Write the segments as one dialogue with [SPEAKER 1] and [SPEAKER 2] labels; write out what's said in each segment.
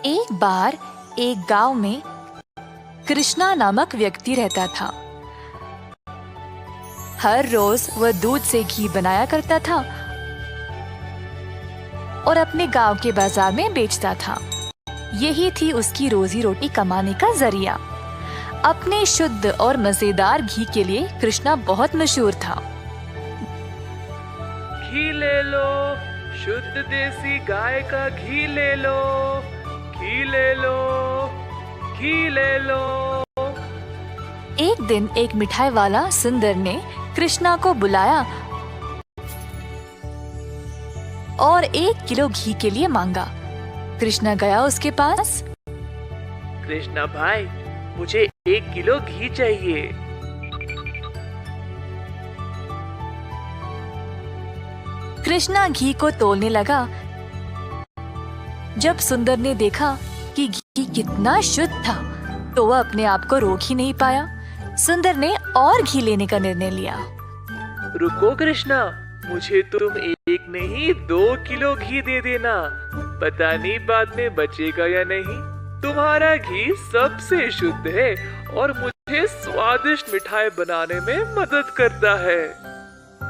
[SPEAKER 1] एक बार एक गांव में कृष्णा नामक व्यक्ति रहता था। हर रोज वह दूध से घी बनाया करता था और अपने गांव के बाजार में बेचता था। यही थी उसकी रोजी रोटी कमाने का जरिया। अपने शुद्ध और मजेदार घी के लिए कृष्णा बहुत मशहूर था।
[SPEAKER 2] घी ले लो, शुद्ध देसी गाय का घी ले लो, घी ले लो, घी ले लो।
[SPEAKER 1] एक दिन एक मिठाई वाला सुंदर ने कृष्णा को बुलाया और 1 किलो घी के लिए मांगा। कृष्णा गया उसके पास।
[SPEAKER 2] कृष्णा भाई, मुझे 1 किलो घी चाहिए।
[SPEAKER 1] कृष्णा घी को तोलने लगा। जब सुंदर ने देखा कि घी कितना शुद्ध था तो वह अपने आप को रोक ही नहीं पाया। सुंदर ने और घी लेने का निर्णय लिया।
[SPEAKER 2] रुको कृष्णा, मुझे तुम 1 नहीं 2 किलो घी दे देना। पता नहीं बाद में बचेगा या नहीं। तुम्हारा घी सबसे शुद्ध है और मुझे स्वादिष्ट मिठाई बनाने में मदद करता है।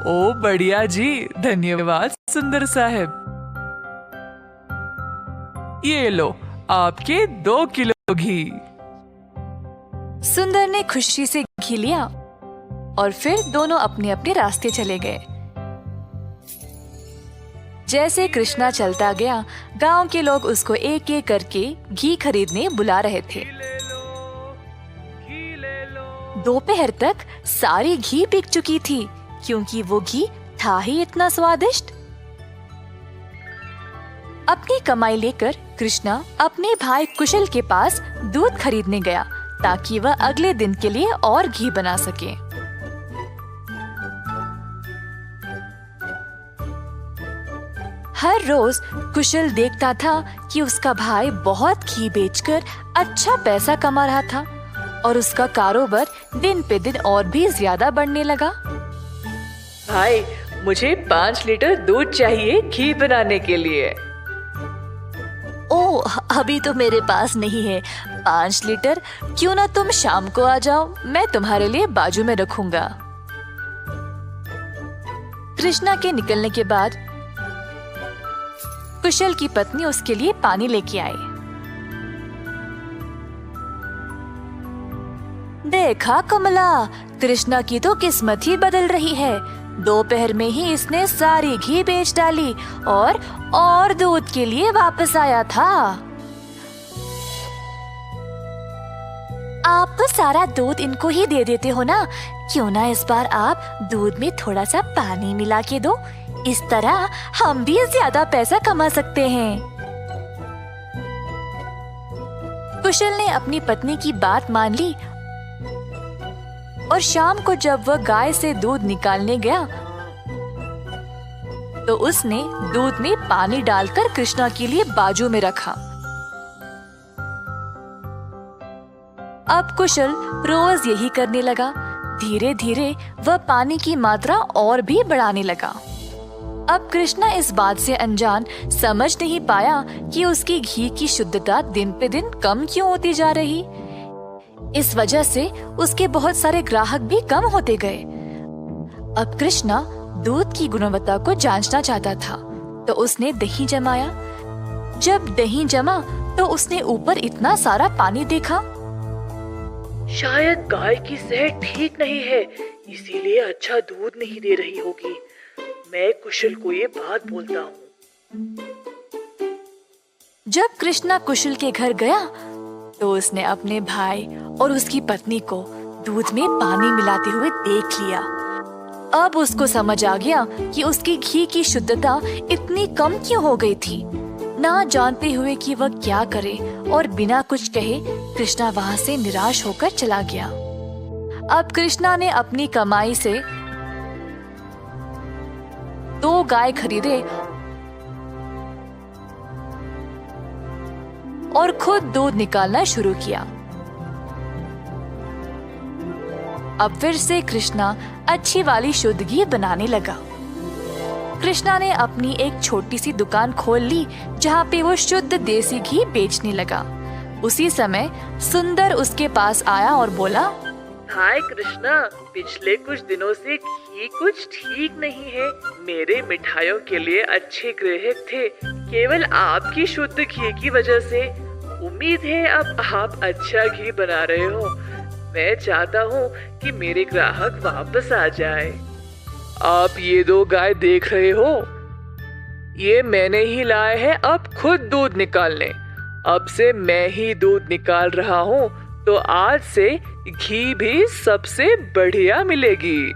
[SPEAKER 3] ओ बढ़िया जी, धन्यवाद सुंदर साहब। ये लो आपके 2 किलो घी।
[SPEAKER 1] सुंदर ने खुशी से घी लिया और फिर दोनों अपने अपने रास्ते चले गए। जैसे कृष्णा चलता गया, गांव के लोग उसको एक एक करके घी खरीदने बुला रहे थे। दोपहर तक सारी घी बिक चुकी थी क्योंकि वो घी था ही इतना स्वादिष्ट। अपनी कमाई लेकर कृष्णा अपने भाई कुशल के पास दूध खरीदने गया ताकि वह अगले दिन के लिए और घी बना सके। हर रोज कुशल देखता था कि उसका भाई बहुत घी बेचकर अच्छा पैसा कमा रहा था और उसका कारोबार दिन पे दिन और भी ज्यादा बढ़ने लगा।
[SPEAKER 2] भाई, मुझे 5 लीटर दूध चाहिए घी बनाने के लिए।
[SPEAKER 1] ओह, अभी तो मेरे पास नहीं है 5 लीटर। क्यों ना तुम शाम को आ जाओ, मैं तुम्हारे लिए बाजू में रखूंगा। कृष्णा के निकलने के बाद कुशल की पत्नी उसके लिए पानी लेके आई। देखा कमला, कृष्णा की तो किस्मत ही बदल रही है। दोपहर में ही इसने सारी घी बेच डाली और दूध के लिए वापस आया था। आप तो सारा दूध इनको ही दे देते हो ना, क्यों ना इस बार आप दूध में थोड़ा सा पानी मिला के दो। इस तरह हम भी ज्यादा पैसा कमा सकते हैं। कुशल ने अपनी पत्नी की बात मान ली और शाम को जब वह गाय से दूध निकालने गया तो उसने दूध में पानी डालकर कृष्णा के लिए बाजू में रखा। अब कुशल रोज यही करने लगा। धीरे धीरे वह पानी की मात्रा और भी बढ़ाने लगा। अब कृष्णा इस बात से अनजान समझ नहीं पाया कि उसकी घी की शुद्धता दिन पे दिन कम क्यों होती जा रही। इस वजह से उसके बहुत सारे ग्राहक भी कम होते गए। अब कृष्णा दूध की गुणवत्ता को जांचना चाहता था तो उसने दही जमाया। जब दही जमा तो उसने ऊपर इतना सारा पानी देखा।
[SPEAKER 2] शायद गाय की सेहत ठीक नहीं है, इसीलिए अच्छा दूध नहीं दे रही होगी। मैं कुशल को ये बात बोलता हूँ।
[SPEAKER 1] जब कृष्णा कुशल के घर गया तो उसने अपने भाई और उसकी पत्नी को दूध में पानी मिलाते हुए देख लिया। अब उसको समझ आ गया कि उसकी घी की शुद्धता इतनी कम क्यों हो गई थी। ना जानते हुए कि वह क्या करे और बिना कुछ कहे कृष्णा वहां से निराश होकर चला गया। अब कृष्णा ने अपनी कमाई से 2 गाय खरीदे और खुद दूध निकालना शुरू किया। अब फिर से कृष्णा अच्छी वाली शुद्ध घी बनाने लगा। कृष्णा ने अपनी एक छोटी सी दुकान खोल ली जहाँ पे वो शुद्ध देसी घी बेचने लगा। उसी समय सुंदर उसके पास आया और बोला,
[SPEAKER 2] हाय कृष्णा, पिछले कुछ दिनों से घी कुछ ठीक नहीं है। मेरे मिठाइयों के लिए अच्छे ग्राहक थे, केवल आपकी शुद्ध घी की वजह से। उम्मीद है अब आप अच्छा घी बना रहे हो। मैं चाहता हूँ कि मेरे ग्राहक वापस आ जाए। आप ये 2 गाय देख रहे हो, ये मैंने ही लाए हैं अब खुद दूध निकालने। अब से मैं ही दूध निकाल रहा हूँ, तो आज से घी भी सबसे बढ़िया मिलेगी।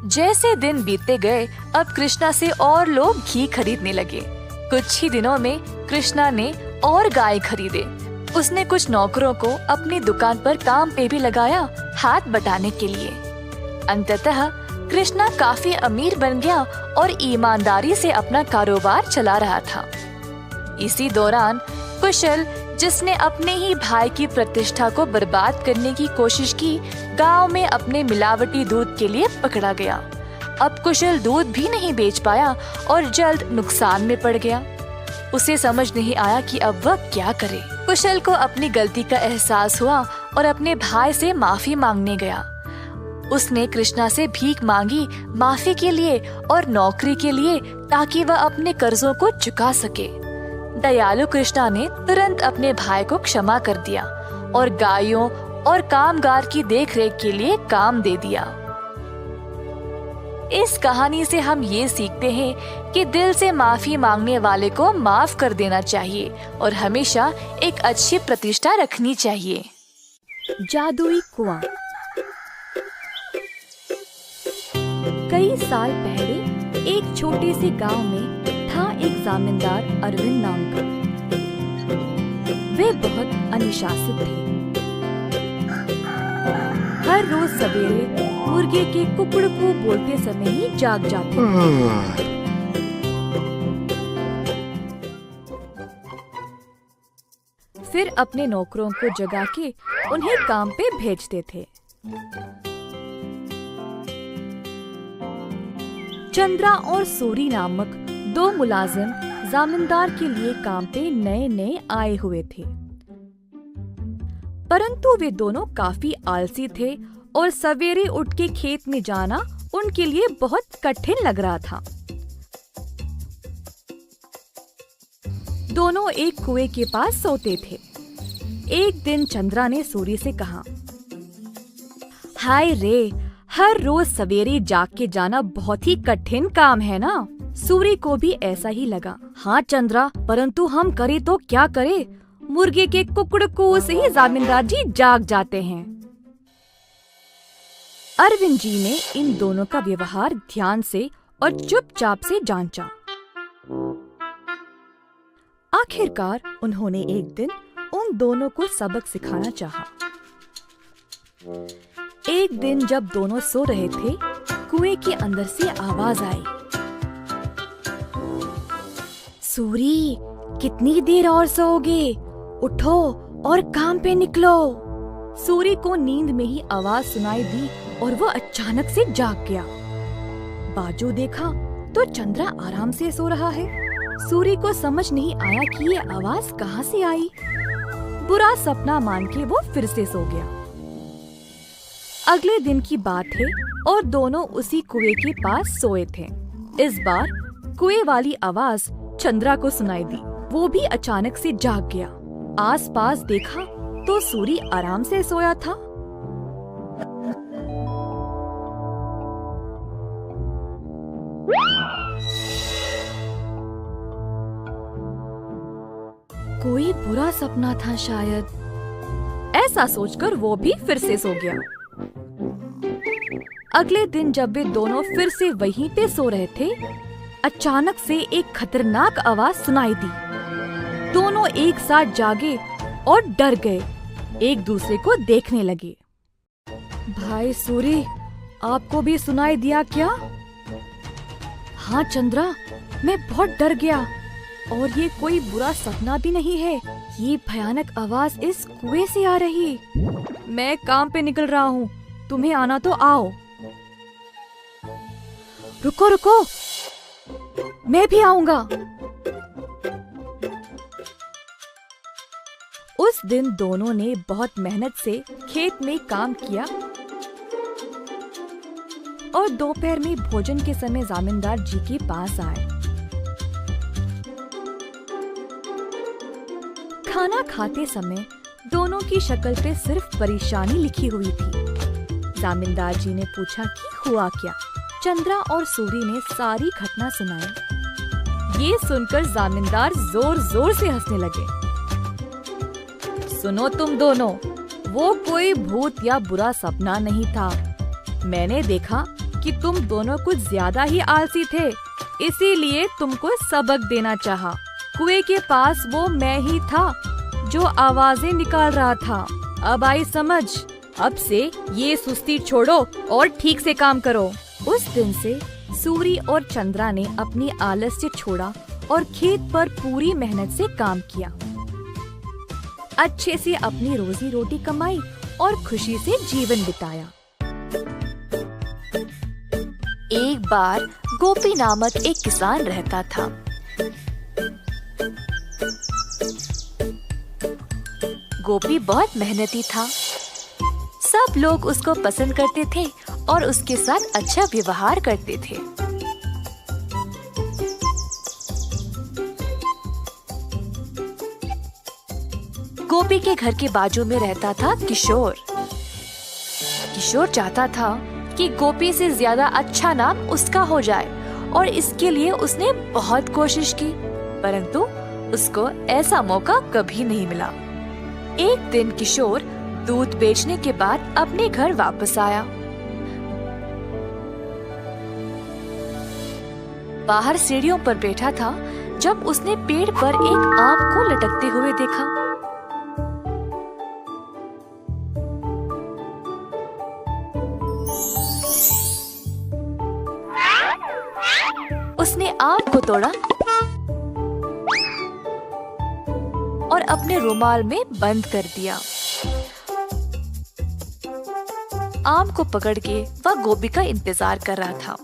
[SPEAKER 1] जैसे दिन बीतते गए, अब कृष्णा से और लोग घी खरीदने लगे। कुछ ही दिनों में कृष्णा ने और गाय खरीदे। उसने कुछ नौकरों को अपनी दुकान पर काम पे भी लगाया, हाथ बटाने के लिए। अंततः कृष्णा काफी अमीर बन गया और ईमानदारी से अपना कारोबार चला रहा था। इसी दौरान कुशल, जिसने अपने ही भाई की प्रतिष्ठा को बर्बाद करने की कोशिश की, गांव में अपने मिलावटी दूध के लिए पकड़ा गया। अब कुशल दूध भी नहीं बेच पाया और जल्द नुकसान में पड़ गया। उसे समझ नहीं आया कि अब वह क्या करे। कुशल को अपनी गलती का एहसास हुआ और अपने भाई से माफी मांगने गया। उसने कृष्णा से भीख मांगी माफी के लिए और नौकरी के लिए, ताकि वह अपने कर्जों को चुका सके। दयालु कृष्णा ने तुरंत अपने भाई को क्षमा कर दिया और गायों और कामगार की देखरेख के लिए काम दे दिया। इस कहानी से हम ये सीखते हैं कि दिल से माफी मांगने वाले को माफ कर देना चाहिए और हमेशा एक अच्छी प्रतिष्ठा रखनी चाहिए।
[SPEAKER 4] जादुई कुआं। कई साल पहले एक छोटे से गांव में था एक जमींदार अरविंद नाम का। वे बहुत अनुशासित थे। हर रोज सवेरे मुर्गे के कुकड़कू बोलते समय ही जाग जाते थे। फिर अपने नौकरों को जगा के उन्हें काम पे भेजते थे। चंद्रा और सूरी नामक 2 मुलाजिम जमींदार के लिए काम पे नए नए आए हुए थे, परंतु वे दोनों काफी आलसी थे और सवेरे उठ के खेत में जाना उनके लिए बहुत कठिन लग रहा था। दोनों एक कुएं के पास सोते थे। एक दिन चंद्रा ने सूरी से कहा, हाय रे, हर रोज सवेरे जाग के जाना बहुत ही कठिन काम है ना। सूरी को भी ऐसा ही लगा। हाँ चंद्रा, परंतु हम करे तो क्या करे, मुर्गे के कुकड़कू से ही जमींदार जी जाग जाते हैं। अरविंद जी ने इन दोनों का व्यवहार ध्यान से और चुपचाप से जांचा। आखिरकार उन्होंने एक दिन उन दोनों को सबक सिखाना चाहा। एक दिन जब दोनों सो रहे थे, कुएं के अंदर से आवाज आई, सूरी, कितनी देर और सोओगे? उठो और काम पे निकलो। सूरी को नींद में ही आवाज सुनाई दी और वो अचानक से जाग गया। बाजू देखा तो चंद्रा आराम से सो रहा है। सूरी को समझ नहीं आया कि ये आवाज कहाँ से आई। बुरा सपना मान के वो फिर से सो गया। अगले दिन की बात है और दोनों उसी कुएं के पास सोए थे। इस बार कुएं वाली आवाज चंद्रा को सुनाई दी। वो भी अचानक से जाग गया। आसपास देखा तो सूरी आराम से सोया था। कोई बुरा सपना था शायद, ऐसा सोचकर वो भी फिर से सो गया। अगले दिन जब वे दोनों फिर से वहीं पे सो रहे थे, अचानक से एक खतरनाक आवाज सुनाई दी। दोनों एक साथ जागे और डर गए, एक दूसरे को देखने लगे। भाई सूरी, आपको भी सुनाई दिया क्या? हाँ चंद्रा, मैं बहुत डर गया और ये कोई बुरा सपना भी नहीं है। ये भयानक आवाज इस कुएं से आ रही। मैं काम पे निकल रहा हूँ, तुम्हें आना तो आओ। रुको रुको, मैं भी आऊंगा। उस दिन दोनों ने बहुत मेहनत से खेत में काम किया और दोपहर में भोजन के समय जमींदार जी के पास आए। खाना खाते समय दोनों की शक्ल पे सिर्फ परेशानी लिखी हुई थी। जमींदार जी ने पूछा कि हुआ क्या। चंद्रा और सूरी ने सारी घटना सुनाई। ये सुनकर जमींदार जोर जोर से हंसने लगे। सुनो तुम दोनों, वो कोई भूत या बुरा सपना नहीं था। मैंने देखा कि तुम दोनों कुछ ज्यादा ही आलसी थे, इसीलिए तुमको सबक देना चाहा। कुएं के पास वो मैं ही था जो आवाजें निकाल रहा था। अब आई समझ। अब से ये सुस्ती छोड़ो और ठीक से काम करो। उस दिन से सूरी और चंद्रा ने अपनी आलस्य छोड़ा और खेत पर पूरी मेहनत से काम किया। अच्छे से अपनी रोजी रोटी कमाई और खुशी से जीवन बिताया।
[SPEAKER 1] एक बार गोपी नामक एक किसान रहता था। गोपी बहुत मेहनती था। सब लोग उसको पसंद करते थे और उसके साथ अच्छा व्यवहार करते थे। गोपी के घर के बाजू में रहता था किशोर। किशोर चाहता था कि गोपी से ज्यादा अच्छा नाम उसका हो जाए और इसके लिए उसने बहुत कोशिश की, परंतु उसको ऐसा मौका कभी नहीं मिला। एक दिन किशोर दूध बेचने के बाद अपने घर वापस आया। बाहर सीढ़ियों पर बैठा था जब उसने पेड़ पर एक आम को लटकते हुए देखा। उसने आम को तोड़ा और अपने रुमाल में बंद कर दिया। आम को पकड़ के वह गोपी का इंतजार कर रहा था।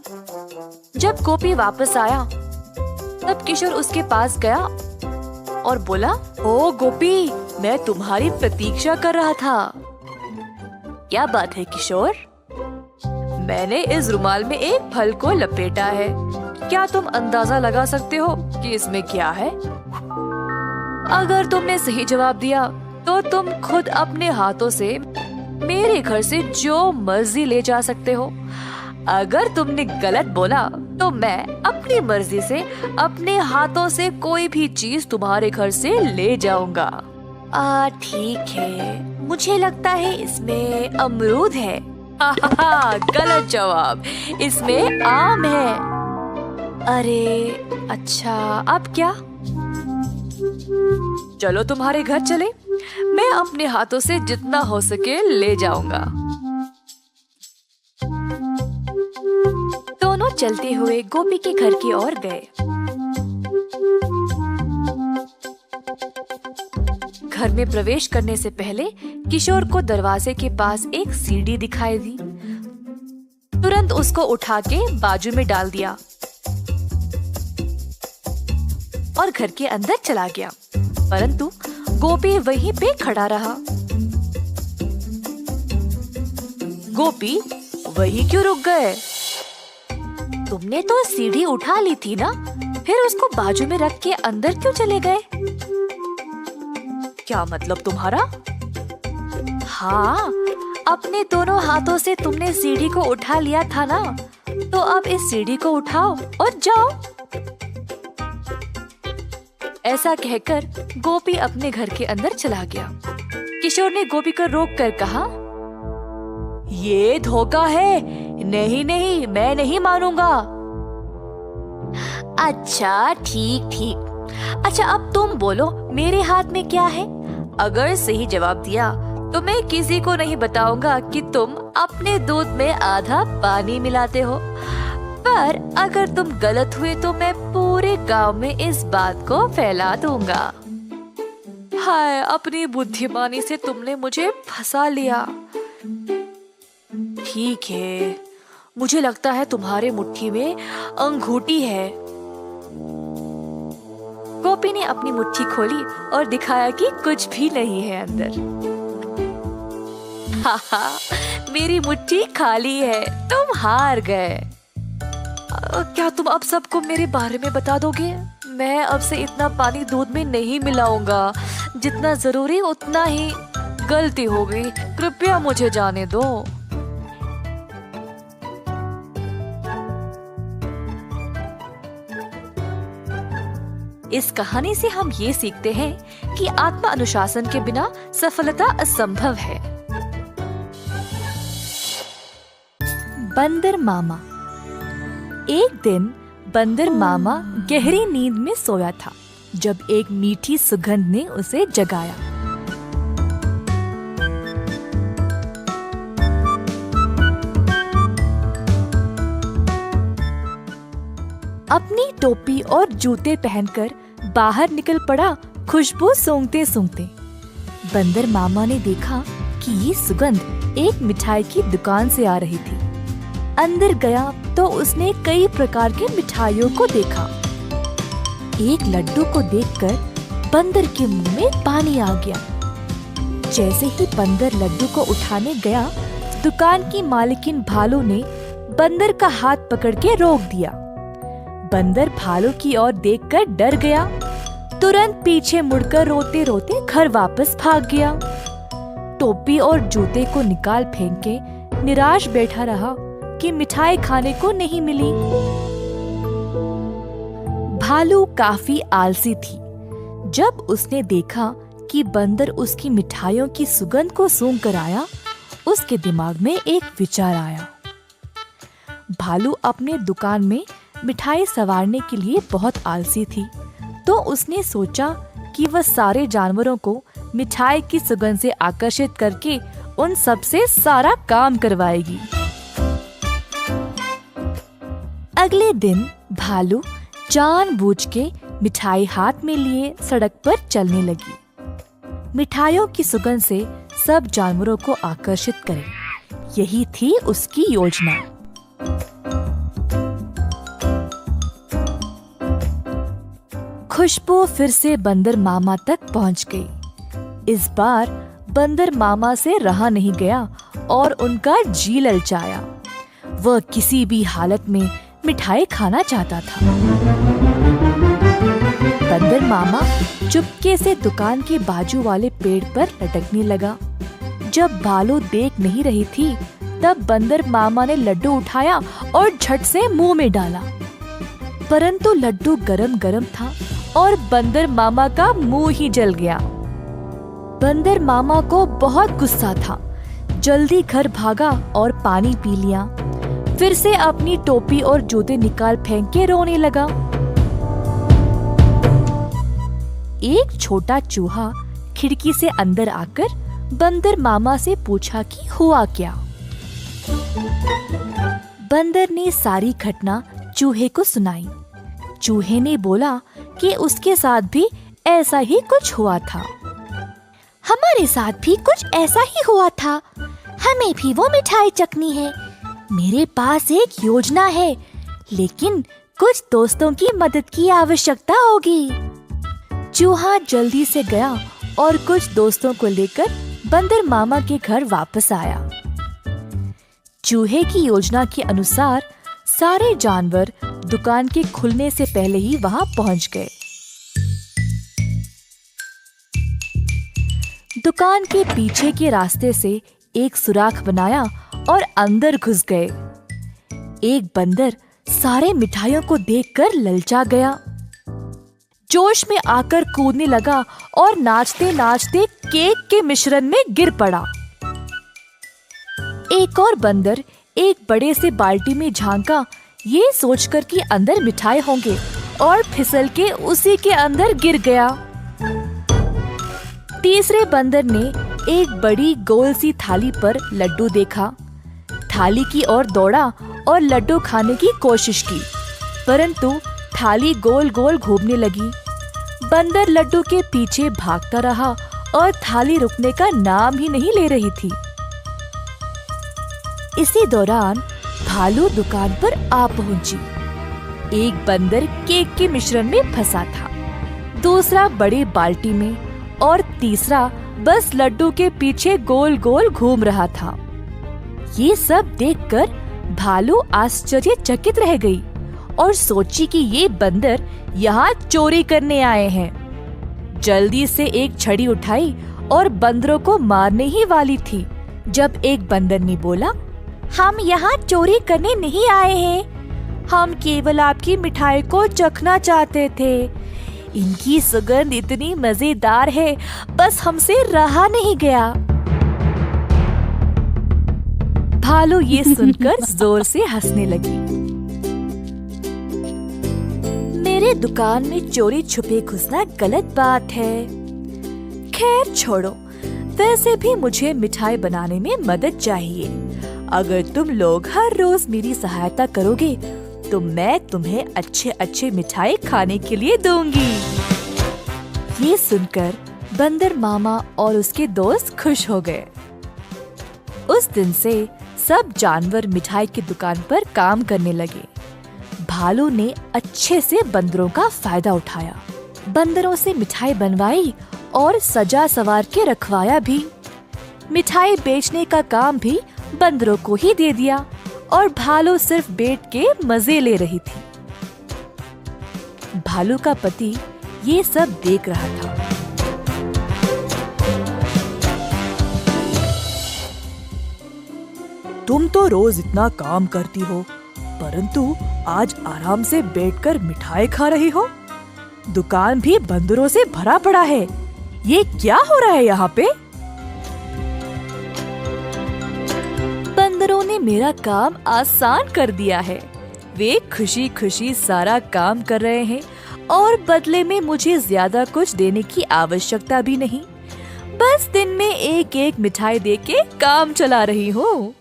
[SPEAKER 1] जब गोपी वापस आया तब किशोर उसके पास गया और बोला, ओ गोपी, मैं तुम्हारी प्रतीक्षा कर रहा था। क्या बात है किशोर? मैंने इस रुमाल में एक फल को लपेटा है। क्या तुम अंदाजा लगा सकते हो कि इसमें क्या है? अगर तुमने सही जवाब दिया तो तुम खुद अपने हाथों से मेरे घर से जो मर्जी ले जा सकते हो। अगर तुमने गलत बोला तो मैं अपनी मर्जी से अपने हाथों से कोई भी चीज तुम्हारे घर से ले जाऊंगा। ठीक है, मुझे लगता है इसमें अमरूद है। गलत जवाब, इसमें आम है। अरे अच्छा, अब क्या? चलो तुम्हारे घर चले, मैं अपने हाथों से जितना हो सके ले जाऊंगा। दोनों चलते हुए गोपी के घर की ओर गए। घर में प्रवेश करने से पहले किशोर को दरवाजे के पास एक सीढ़ी दिखाई दी। तुरंत उसको उठा के बाजू में डाल दिया और घर के अंदर चला गया, परंतु गोपी वहीं पे खड़ा रहा। गोपी, वहीं क्यों रुक गए? तुमने तो सीढ़ी उठा ली थी ना, फिर उसको बाजू में रख के अंदर क्यों चले गए? क्या मतलब तुम्हारा? हाँ, अपने दोनों हाथों से तुमने सीढ़ी को उठा लिया था ना, तो अब इस सीढ़ी को उठाओ और जाओ। ऐसा कहकर गोपी अपने घर के अंदर चला गया। किशोर ने गोपी को रोक कर कहा, ये धोखा है, नहीं नहीं, मैं नहीं मानूंगा। अच्छा ठीक ठीक, अच्छा अब तुम बोलो, मेरे हाथ में क्या है? अगर सही जवाब दिया तो मैं किसी को नहीं बताऊंगा कि तुम अपने दूध में आधा पानी मिलाते हो, पर अगर तुम गलत हुए तो मैं पूरे गांव में इस बात को फैला दूंगा। हाय, अपनी बुद्धिमानी से तुमने मुझे फंसा लिया। ठीक है, मुझे लगता है तुम्हारे मुट्ठी में अंगूठी है। गोपी ने अपनी मुट्ठी खोली और दिखाया कि कुछ भी नहीं है अंदर। हाहा, मेरी मुट्ठी खाली है, तुम हार गए। क्या तुम अब सबको मेरे बारे में बता दोगे? मैं अब से इतना पानी दूध में नहीं मिलाऊंगा, जितना जरूरी उतना ही। गलती हो गई, कृपया मुझे जाने दो। इस कहानी से हम ये सीखते हैं कि आत्म अनुशासन के बिना सफलता असंभव है। बंदर मामा। एक दिन बंदर मामा गहरी नींद में सोया था जब एक मीठी सुगंध ने उसे जगाया। अपनी टोपी और जूते पहनकर बाहर निकल पड़ा खुशबू सूंघते सूंघते। बंदर मामा ने देखा कि ये सुगंध एक मिठाई की दुकान से आ रही थी। अंदर गया तो उसने कई प्रकार के मिठाइयों को देखा। एक लड्डू को देखकर बंदर के मुंह में पानी आ गया। जैसे ही बंदर लड्डू को उठाने गया, दुकान की मालकिन भालू ने बंदर का हाथ पकड़ के रोक दिया। बंदर भालू की ओर देखकर डर गया, तुरंत पीछे मुड़कर रोते रोते घर वापस भाग गया। टोपी और जूते को निकाल फेंक के निराश बैठा रहा कि मिठाई खाने को नहीं मिली। भालू काफी आलसी थी। जब उसने देखा कि बंदर उसकी मिठाइयों की सुगंध को सूंघ कर आया, उसके दिमाग में एक विचार आया। भालू अपने दुकान में मिठाई संवारने के लिए बहुत आलसी थी, तो उसने सोचा कि वह सारे जानवरों को मिठाई की सुगंध से आकर्षित करके उन सब से सारा काम करवाएगी। अगले दिन भालू जानबूझ के मिठाई हाथ में लिए सड़क पर चलने लगी। मिठाइयों की सुगंध से सब जानवरों को आकर्षित करे, यही थी उसकी योजना। खुशबू फिर से बंदर मामा तक पहुंच गई। इस बार बंदर मामा से रहा नहीं गया और उनका जी ललचाया। वह किसी भी हालत में मिठाई खाना चाहता था। बंदर मामा चुपके से दुकान के बाजू वाले पेड़ पर लटकने लगा। जब भालू देख नहीं रही थी, तब बंदर मामा ने लड्डू उठाया और झट से मुंह में डाला। परंतु लड्डू गरम गरम था और बंदर मामा का मुंह ही जल गया। बंदर मामा को बहुत गुस्सा था। जल्दी घर भागा और पानी पी लिया। फिर से अपनी टोपी और जूते निकाल फेंक के रोने लगा। एक छोटा चूहा खिड़की से अंदर आकर बंदर मामा से पूछा कि हुआ क्या। बंदर ने सारी घटना चूहे को सुनाई। चूहे ने बोला कि उसके साथ भी ऐसा ही कुछ हुआ था। हमारे साथ भी कुछ ऐसा ही हुआ था। हमें भी वो मिठाई चखनी है। मेरे पास एक योजना है, लेकिन कुछ दोस्तों की मदद की आवश्यकता होगी। चूहा जल्दी से गया और कुछ दोस्तों को लेकर बंदर मामा के घर वापस आया। चूहे की योजना के अनुसार सारे जानवर दुकान के खुलने से पहले ही वहां पहुंच गए। दुकान के पीछे के रास्ते से एक सुराख बनाया और अंदर घुस गए। एक बंदर सारे मिठाइयों को देखकर ललचा गया। जोश में आकर कूदने लगा और नाचते नाचते केक के मिश्रण में गिर पड़ा। एक और बंदर एक बड़े से बाल्टी में झांका, ये सोचकर कि अंदर मिठाई होंगे, और फिसल के उसी के अंदर गिर गया। तीसरे बंदर ने एक बड़ी गोल सी थाली पर लड्डू देखा। थाली की ओर दौड़ा और लड्डू खाने की कोशिश की, परंतु थाली गोल गोल घूमने लगी। बंदर लड्डू के पीछे भागता रहा और थाली रुकने का नाम ही नहीं ले रही थी। इसी दौरान
[SPEAKER 4] भालू दुकान पर आ पहुंची। एक बंदर केक के मिश्रण में फंसा था, दूसरा बड़ी बाल्टी में और तीसरा बस लड्डू के पीछे गोल गोल घूम रहा था। ये सब देखकर भालू आश्चर्यचकित रह गई और सोची कि ये बंदर यहाँ चोरी करने आए हैं। जल्दी से एक छड़ी उठाई और बंदरों को मारने ही वाली थी, जब एक बंदर ने बोला, हम यहाँ चोरी करने नहीं आए हैं, हम केवल आपकी मिठाई को चखना चाहते थे। इनकी सुगंध इतनी मजेदार है, बस हमसे रहा नहीं गया। भालू ये सुनकर जोर से हंसने लगी। मेरे दुकान में चोरी छुपे घुसना गलत बात है। खैर छोड़ो, वैसे भी मुझे मिठाई बनाने में मदद चाहिए। अगर तुम लोग हर रोज मेरी सहायता करोगे तो मैं तुम्हें अच्छे अच्छे मिठाई खाने के लिए दूंगी। ये सुनकर बंदर मामा और उसके दोस्त खुश हो गए। उस दिन से सब जानवर मिठाई की दुकान पर काम करने लगे। भालू ने अच्छे से बंदरों का फायदा उठाया, बंदरों से मिठाई बनवाई और सजा सवार के रखवाया भी। मिठाई बेचने का काम भी बंदरों को ही दे दिया और भालू सिर्फ बैठ के मजे ले रही थी। भालू का पति ये सब देख रहा था।
[SPEAKER 3] तुम तो रोज इतना काम करती हो, परंतु आज आराम से बैठकर मिठाई खा रही हो। दुकान भी बंदरों से भरा पड़ा है। ये क्या हो रहा है यहाँ पे?
[SPEAKER 4] बंदरों ने मेरा काम आसान कर दिया है। वे खुशी खुशी सारा काम कर रहे हैं और बदले में मुझे ज्यादा कुछ देने की आवश्यकता भी नहीं। बस दिन में एक एक मिठाई देके काम चला रही हूँ।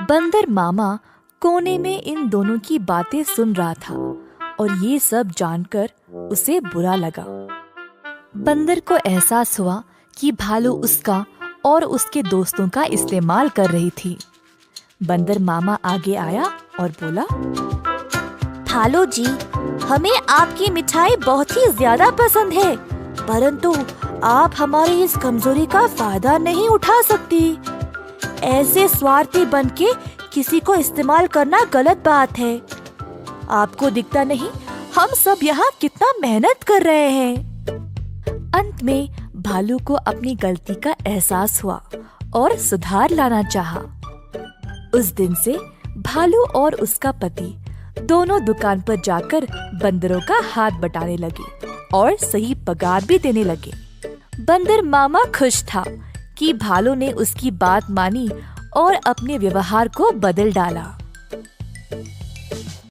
[SPEAKER 4] बंदर मामा कोने में इन दोनों की बातें सुन रहा था और ये सब जानकर उसे बुरा लगा। बंदर को एहसास हुआ कि भालू उसका और उसके दोस्तों का इस्तेमाल कर रही थी। बंदर मामा आगे आया और बोला, भालू जी, हमें आपकी मिठाई बहुत ही ज्यादा पसंद है, परंतु आप हमारी इस कमजोरी का फायदा नहीं उठा सकती। ऐसे स्वार्थी बनके किसी को इस्तेमाल करना गलत बात है। आपको दिखता नहीं हम सब यहाँ कितना मेहनत कर रहे हैं। अंत में भालू को अपनी गलती का एहसास हुआ और सुधार लाना चाहा। उस दिन से भालू और उसका पति दोनों दुकान पर जाकर बंदरों का हाथ बटाने लगे और सही पगार भी देने लगे। बंदर मामा खुश था कि भालू ने उसकी बात मानी और अपने व्यवहार को बदल डाला।